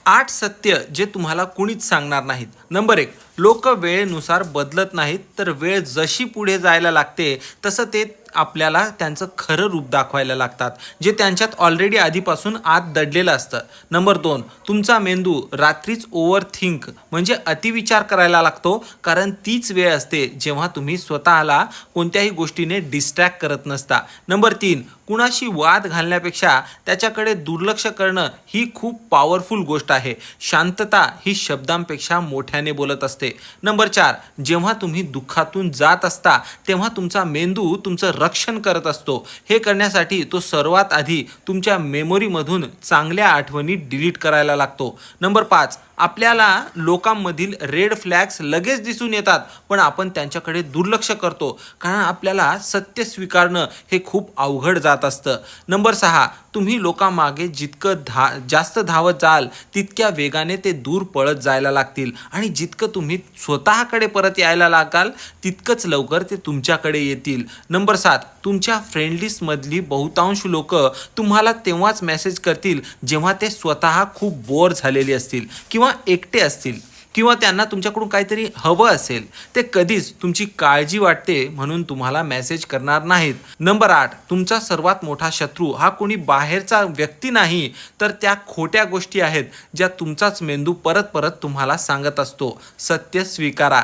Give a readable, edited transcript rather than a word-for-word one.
8 सत्य जे तुम्हाला कुणीच सांगणार नाहीत. नंबर 1, लोक वेळेनुसार बदलत नाहीत, तर वेळ जशी पुढे जायला लागते तसं ते आपल्याला त्यांचं खरं रूप दाखवायला लागतात, जे त्यांच्यात ऑलरेडी आधीपासून आत दडलेलं असतं. नंबर 2, तुमचा मेंदू रात्रीच ओव्हर थिंक म्हणजे अतिविचार करायला लागतो, कारण तीच वेळ असते जेव्हा तुम्ही स्वतःला कोणत्याही गोष्टीने डिस्ट्रॅक्ट करत नसता. नंबर 3, कुणाशी वाद घालण्यापेक्षा त्याच्याकडे दुर्लक्ष करणं ही खूप पॉवरफुल गोष्ट आहे. शांतता ही शब्दांपेक्षा मोठ्याने बोलत असते. नंबर 4, जेव्हा तुम्ही दुःखातून जात असता तेव्हा तुमचा मेंदू तुमचं रक्षण करत असतो. हे करण्यासाठी तो सर्वात आधी तुमच्या मेमोरीमधून चांगल्या आठवणी डिलीट करायला लागतो. नंबर 5, आपल्याला लोकांमधील रेड फ्लॅग्स लगेच दिसून येतात, पण आपण त्यांच्याकडे दुर्लक्ष करतो, कारण आपल्याला सत्य स्वीकारणं हे खूप अवघड जात असतं. नंबर 6, तुम्ही लोकांमागे जितकं जास्त धावत जाल तितक्या वेगाने ते दूर पळत जायला लागतील, आणि जितकं तुम्ही स्वतःकडे परत यायला लागाल तितकंच लवकर ते तुमच्याकडे येतील. नंबर 7, तुमच्या फ्रेंड लिस्टमधली बहुतांश लोक तुम्हाला तेव्हाच मेसेज करतील जेव्हा ते स्वतः खूप बोर झालेली असतील किंवा एकटे असतील, किंवा त्यांना तुमच्याकडून काहीतरी हवं असेल. ते कधीच तुमची काळजी वाटते म्हणून तुम्हाला मेसेज करणार नाहीत. नंबर 8, तुमचा सर्वात मोठा शत्रू हा कोणी बाहेरचा व्यक्ती नाही, तर त्या खोट्या गोष्टी आहेत ज्या तुमचाच मेंदू परत परत तुम्हाला सांगत असतो. सत्य स्वीकारा.